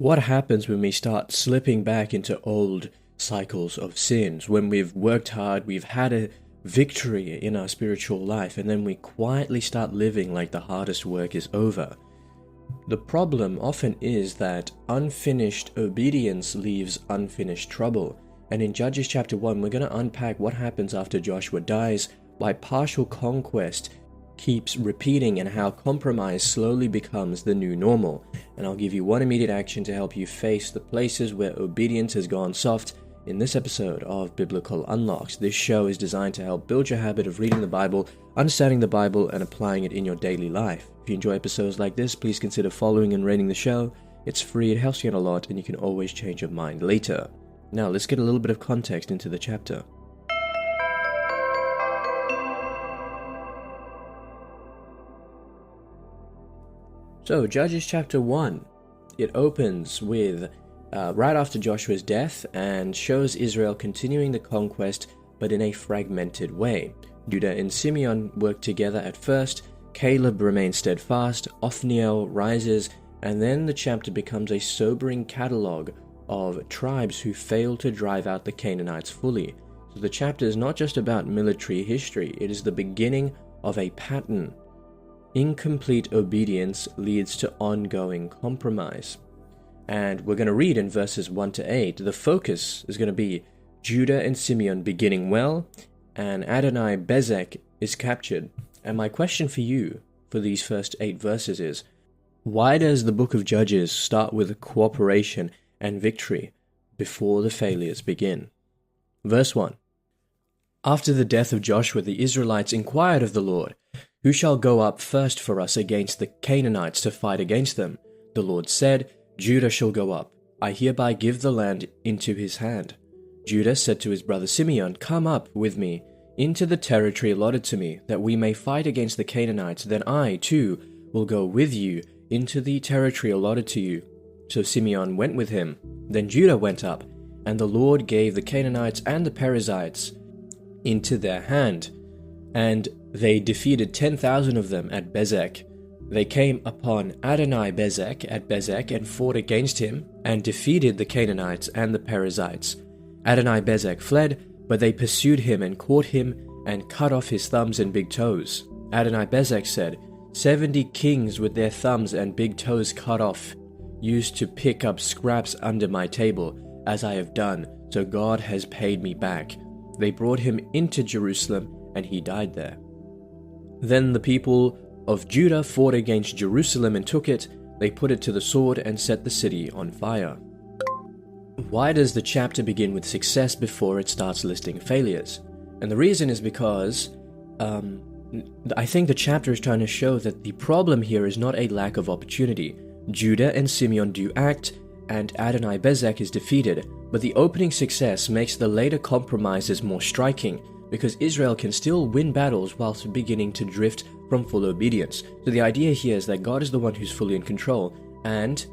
What happens when we start slipping back into old cycles of sins? When we've worked hard, we've had a victory in our spiritual life, and then we quietly start living like the hardest work is over. The problem often is that unfinished obedience leaves unfinished trouble. And in Judges chapter 1, we're going to unpack what happens after Joshua dies, why partial conquest keeps repeating, and how compromise slowly becomes the new normal. And I'll give you one immediate action to help you face the places where obedience has gone soft in this episode of Biblical Unlocks. This show is designed to help build your habit of reading the Bible, understanding the Bible, and applying it in your daily life. If you enjoy episodes like this, please consider following and rating the show. It's free, it helps you out a lot, and you can always change your mind later. Now let's get a little bit of context into the chapter. So, Judges chapter 1, it opens with right after Joshua's death and shows Israel continuing the conquest, but in a fragmented way. Judah and Simeon work together at first, Caleb remains steadfast, Othniel rises, and then the chapter becomes a sobering catalogue of tribes who fail to drive out the Canaanites fully. So the chapter is not just about military history, it is the beginning of a pattern. Incomplete obedience leads to ongoing compromise. And we're going to read in verses 1 to 8. The focus is going to be Judah and Simeon beginning well, and Adonai-Bezek is captured. And my question for you for these first 8 verses is, why does the book of Judges start with cooperation and victory before the failures begin? Verse 1. After the death of Joshua, the Israelites inquired of the Lord, "Who shall go up first for us against the Canaanites to fight against them?" The Lord said, "Judah shall go up. I hereby give the land into his hand." Judah said to his brother Simeon, "Come up with me into the territory allotted to me, that we may fight against the Canaanites. Then I, too, will go with you into the territory allotted to you." So Simeon went with him. Then Judah went up, and the Lord gave the Canaanites and the Perizzites into their hand, and they defeated 10,000 of them at Bezek. They came upon Adonai-Bezek at Bezek and fought against him, and defeated the Canaanites and the Perizzites. Adonai-Bezek fled, but they pursued him and caught him and cut off his thumbs and big toes. Adonai-Bezek said, 70 kings with their thumbs and big toes cut off used to pick up scraps under my table, as I have done, so God has paid me back. They brought him into Jerusalem, and he died there. Then the people of Judah fought against Jerusalem and took it. They put it to the sword and set the city on fire. Why does the chapter begin with success before it starts listing failures? And the reason is because I think the chapter is trying to show that the problem here is not a lack of opportunity. Judah and Simeon do act, and Adonai-Bezek is defeated, but the opening success makes the later compromises more striking, because Israel can still win battles whilst beginning to drift from full obedience. So the idea here is that God is the one who's fully in control, and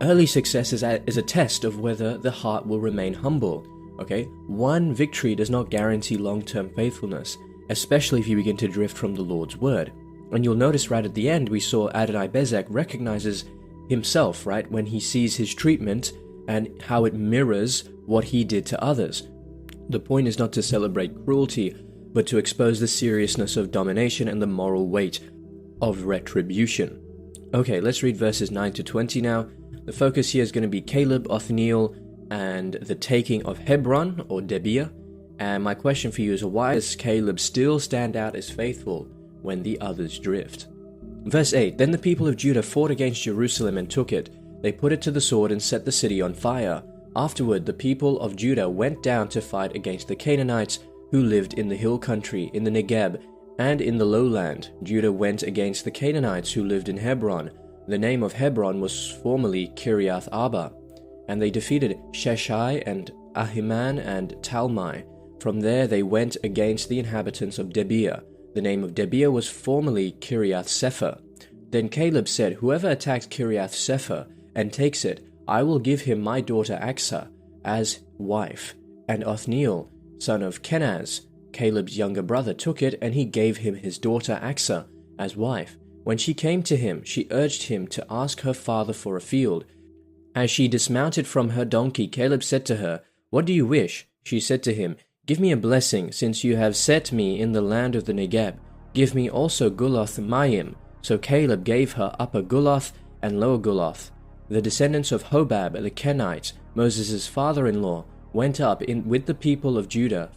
early success is a test of whether the heart will remain humble. Okay, one victory does not guarantee long-term faithfulness, especially if you begin to drift from the Lord's word. And you'll notice right at the end, we saw Adonai-Bezek recognizes himself, right, when he sees his treatment and how it mirrors what he did to others. The point is not to celebrate cruelty, but to expose the seriousness of domination and the moral weight of retribution. Okay, let's read verses 9 to 20 now. The focus here is going to be Caleb, Othniel, and the taking of Hebron, or Debir. And my question for you is, why does Caleb still stand out as faithful when the others drift? Verse 8, Then the people of Judah fought against Jerusalem and took it. They put it to the sword and set the city on fire. Afterward, the people of Judah went down to fight against the Canaanites, who lived in the hill country, in the Negeb, and in the lowland. Judah went against the Canaanites who lived in Hebron. The name of Hebron was formerly Kiriath Arba. And they defeated Sheshai and Ahiman and Talmai. From there they went against the inhabitants of Debir. The name of Debir was formerly Kiriath Sepher. Then Caleb said, Whoever attacks Kiriath Sepher and takes it, I will give him my daughter Axa as wife. And Othniel, son of Kenaz, Caleb's younger brother, took it, and he gave him his daughter Axa as wife. When she came to him, she urged him to ask her father for a field. As she dismounted from her donkey, Caleb said to her, "What do you wish?" She said to him, "Give me a blessing, since you have set me in the land of the Negeb. Give me also Guloth Mayim." So Caleb gave her Upper Guloth and Lower Guloth. The descendants of Hobab the Kenite, Moses' father-in-law, went up with the people of Judah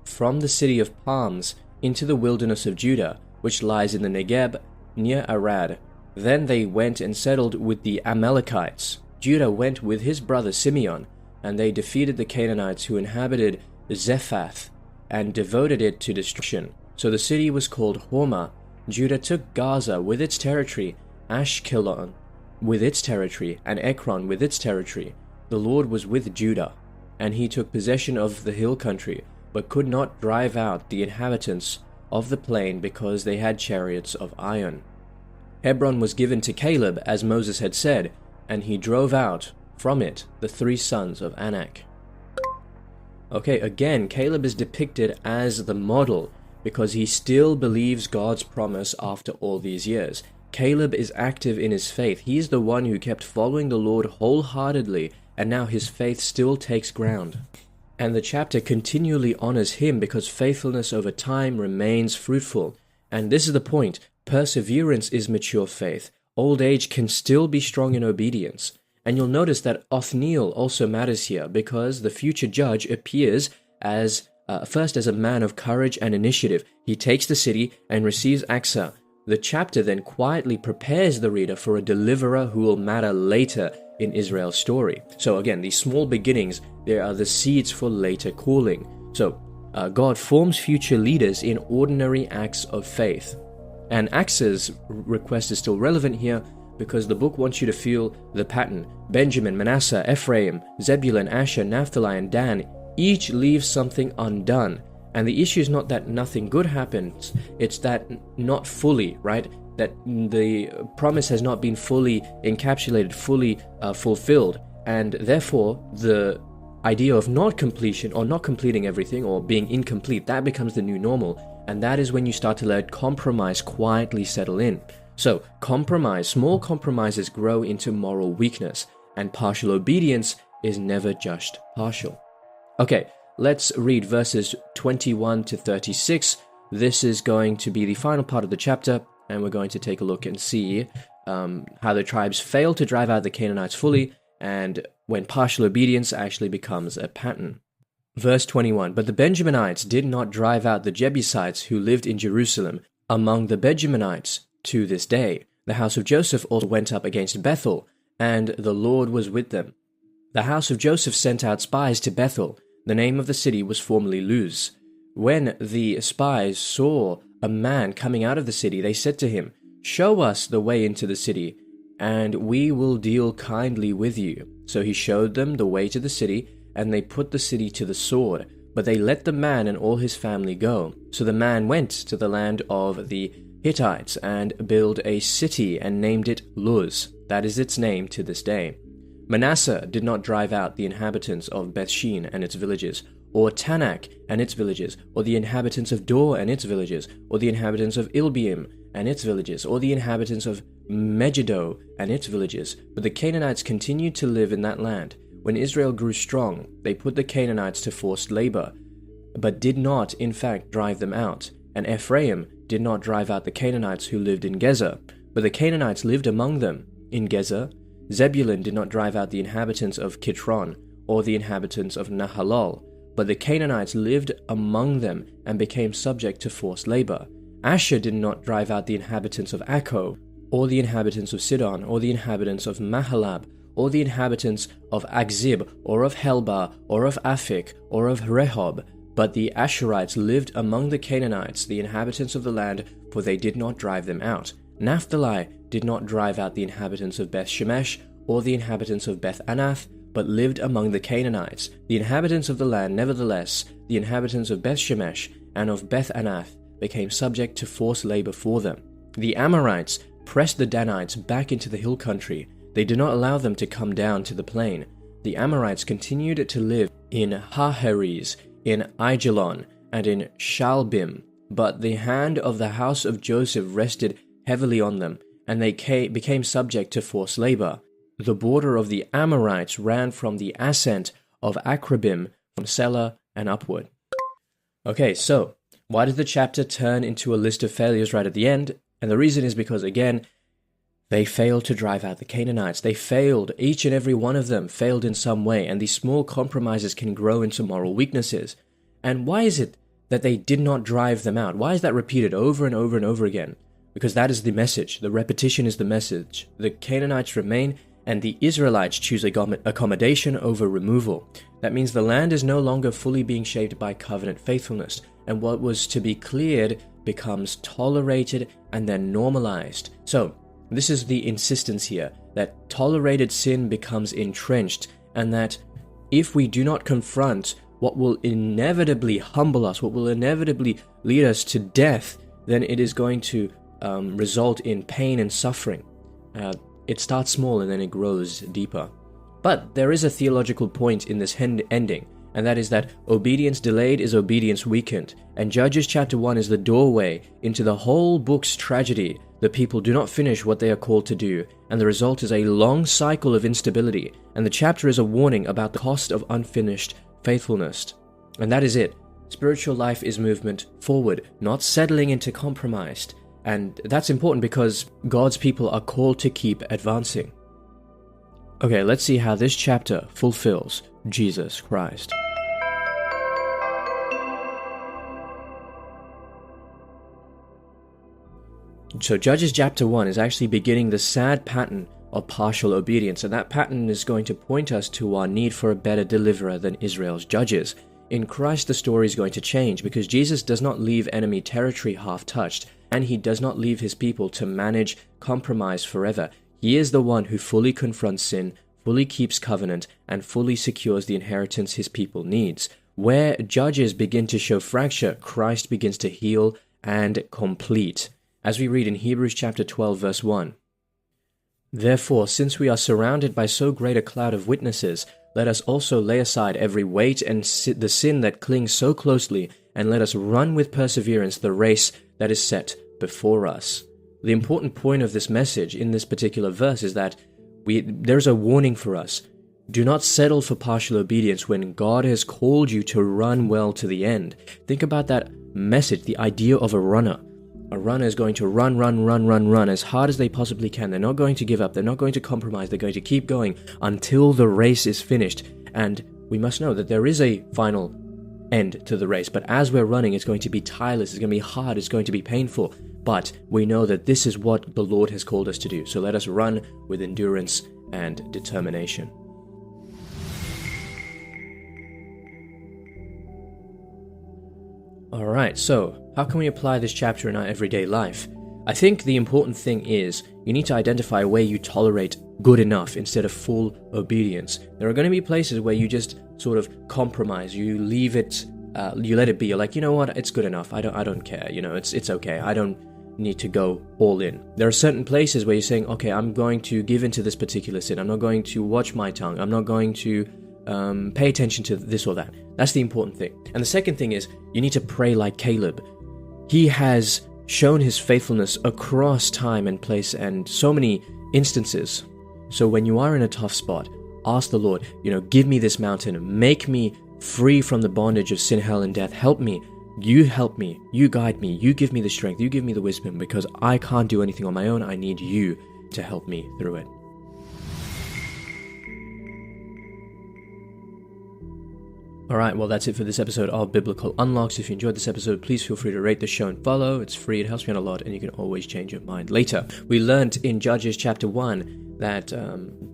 from the city of palms into the wilderness of Judah, which lies in the Negeb near Arad. Then they went and settled with the Amalekites. Judah went with his brother Simeon, and they defeated the Canaanites who inhabited Zephath and devoted it to destruction. So the city was called Hormah. Judah took Gaza with its territory, Ashkelon with its territory, and Ekron with its territory. The Lord was with Judah, and he took possession of the hill country, but could not drive out the inhabitants of the plain because they had chariots of iron. Hebron was given to Caleb, as Moses had said, and he drove out from it the 3 sons of Anak. Okay, again, Caleb is depicted as the model because he still believes God's promise after all these years. Caleb is active in his faith. He's the one who kept following the Lord wholeheartedly, and now his faith still takes ground. And the chapter continually honors him because faithfulness over time remains fruitful. And this is the point. Perseverance is mature faith. Old age can still be strong in obedience. And you'll notice that Othniel also matters here because the future judge appears as first as a man of courage and initiative. He takes the city and receives Asa. The chapter then quietly prepares the reader for a deliverer who will matter later in Israel's story. So again, these small beginnings, they are the seeds for later calling. So God forms future leaders in ordinary acts of faith. And Asa's request is still relevant here because the book wants you to feel the pattern. Benjamin, Manasseh, Ephraim, Zebulun, Asher, Naphtali, and Dan each leave something undone. And the issue is not that nothing good happens, it's that not fully, right? That the promise has not been fully encapsulated, fully fulfilled. And therefore, the idea of not completion or not completing everything or being incomplete, that becomes the new normal. And that is when you start to let compromise quietly settle in. So compromise, small compromises grow into moral weakness, and partial obedience is never just partial. Okay, let's read verses 21 to 36. This is going to be the final part of the chapter, and we're going to take a look and see how the tribes fail to drive out the Canaanites fully, and when partial obedience actually becomes a pattern. Verse 21, "But the Benjaminites did not drive out the Jebusites who lived in Jerusalem among the Benjaminites to this day. The house of Joseph also went up against Bethel, and the Lord was with them. The house of Joseph sent out spies to Bethel. The name of the city was formerly Luz. When the spies saw a man coming out of the city, they said to him, 'Show us the way into the city, and we will deal kindly with you.' So he showed them the way to the city, and they put the city to the sword. But they let the man and all his family go. So the man went to the land of the Hittites and built a city and named it Luz. That is its name to this day. Manasseh did not drive out the inhabitants of Bethshean and its villages, or Tanakh and its villages, or the inhabitants of Dor and its villages, or the inhabitants of Ilbeim and its villages, or the inhabitants of Megiddo and its villages. But the Canaanites continued to live in that land. When Israel grew strong, they put the Canaanites to forced labor, but did not, in fact, drive them out. And Ephraim did not drive out the Canaanites who lived in Gezer, but the Canaanites lived among them in Gezer. Zebulun did not drive out the inhabitants of Kitron, or the inhabitants of Nahalol, but the Canaanites lived among them and became subject to forced labor. Asher did not drive out the inhabitants of Akko, or the inhabitants of Sidon, or the inhabitants of Mahalab, or the inhabitants of Akzib, or of Helba, or of Aphik, or of Rehob. But the Asherites lived among the Canaanites, the inhabitants of the land, for they did not drive them out. Naphtali did not drive out the inhabitants of Beth Shemesh, or the inhabitants of Beth Anath, but lived among the Canaanites. The inhabitants of the land, nevertheless, the inhabitants of Beth Shemesh and of Beth Anath, became subject to forced labor for them. The Amorites pressed the Danites back into the hill country. They did not allow them to come down to the plain. The Amorites continued to live in Haheres, in Aijalon, and in Shalbim, but the hand of the house of Joseph rested heavily on them, and they became subject to forced labor. the border of the Amorites ran from the ascent of Akrabim, from Selah and upward. Okay, so why did the chapter turn into a list of failures right at the end? And the reason is because, again, they failed to drive out the Canaanites. They failed. Each and every one of them failed in some way, and these small compromises can grow into moral weaknesses. And why is it that they did not drive them out? Why is that repeated over and over and over again? Because that is the message. The repetition is the message. The Canaanites remain, and the Israelites choose accommodation over removal. That means the land is no longer fully being shaped by covenant faithfulness, and what was to be cleared becomes tolerated and then normalized. So, this is the insistence here, that tolerated sin becomes entrenched, and that if we do not confront what will inevitably humble us, what will inevitably lead us to death, then it is going to result in pain and suffering. It starts small and then it grows deeper. But there is a theological point in this ending, and that is that obedience delayed is obedience weakened, and Judges chapter 1 is the doorway into the whole book's tragedy. The people do not finish what they are called to do, and the result is a long cycle of instability, and the chapter is a warning about the cost of unfinished faithfulness. And that is it. Spiritual life is movement forward, not settling into compromise. And that's important because God's people are called to keep advancing. Okay, let's see how this chapter fulfills Jesus Christ. So Judges chapter 1 is actually beginning the sad pattern of partial obedience, and that pattern is going to point us to our need for a better deliverer than Israel's judges. In Christ, the story is going to change because Jesus does not leave enemy territory half-touched, and he does not leave his people to manage compromise forever. He is the one who fully confronts sin, fully keeps covenant, and fully secures the inheritance his people needs. Where judges begin to show fracture, Christ begins to heal and complete. As we read in Hebrews chapter 12, verse 1, "Therefore, since we are surrounded by so great a cloud of witnesses, let us also lay aside every weight and the sin that clings so closely, and let us run with perseverance the race that is set before us." The important point of this message in this particular verse is that there's a warning for us. Do not settle for partial obedience when God has called you to run well to the end. Think about that message, the idea of a runner. A runner is going to run as hard as they possibly can. They're not going to give up. They're not going to compromise. They're going to keep going until the race is finished. And we must know that there is a final end to the race. But as we're running, it's going to be tireless. It's going to be hard. It's going to be painful. But we know that this is what the Lord has called us to do. So let us run with endurance and determination. Alright, so how can we apply this chapter in our everyday life? I think the important thing is you need to identify where you tolerate good enough instead of full obedience. There are going to be places where you just sort of compromise. You leave it, you let it be. You're like, you know what, it's good enough. I don't care. You know, it's okay. I don't need to go all in. There are certain places where you're saying, okay, I'm going to give into this particular sin. I'm not going to watch my tongue. I'm not going to pay attention to this or that. That's the important thing. And the second thing is you need to pray like Caleb. He has shown his faithfulness across time and place and so many instances. So when you are in a tough spot, ask the Lord, give me this mountain, make me free from the bondage of sin, hell, and death. Help me. You help me. You guide me. You give me the strength. You give me the wisdom, because I can't do anything on my own. I need you to help me through it. Alright, well that's it for this episode of Biblical Unlocks. If you enjoyed this episode, please feel free to rate the show and follow. It's free, it helps me out a lot, and you can always change your mind later. We learned in Judges chapter 1 that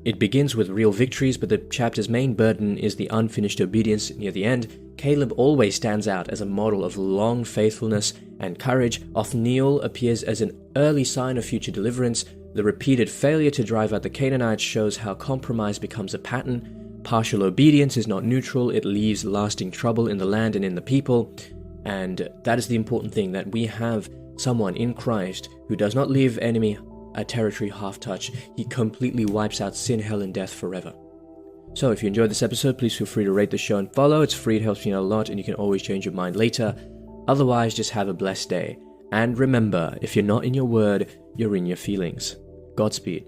it begins with real victories, but the chapter's main burden is the unfinished obedience near the end. Caleb always stands out as a model of long faithfulness and courage. Othniel appears as an early sign of future deliverance. The repeated failure to drive out the Canaanites shows how compromise becomes a pattern. Partial obedience is not neutral, it leaves lasting trouble in the land and in the people. And that is the important thing, that we have someone in Christ who does not leave enemy a territory half-touch. He completely wipes out sin, hell, and death forever. So if you enjoyed this episode, please feel free to rate the show and follow. It's free, it helps me out a lot, and you can always change your mind later. Otherwise, just have a blessed day. And remember, if you're not in your word, you're in your feelings. Godspeed.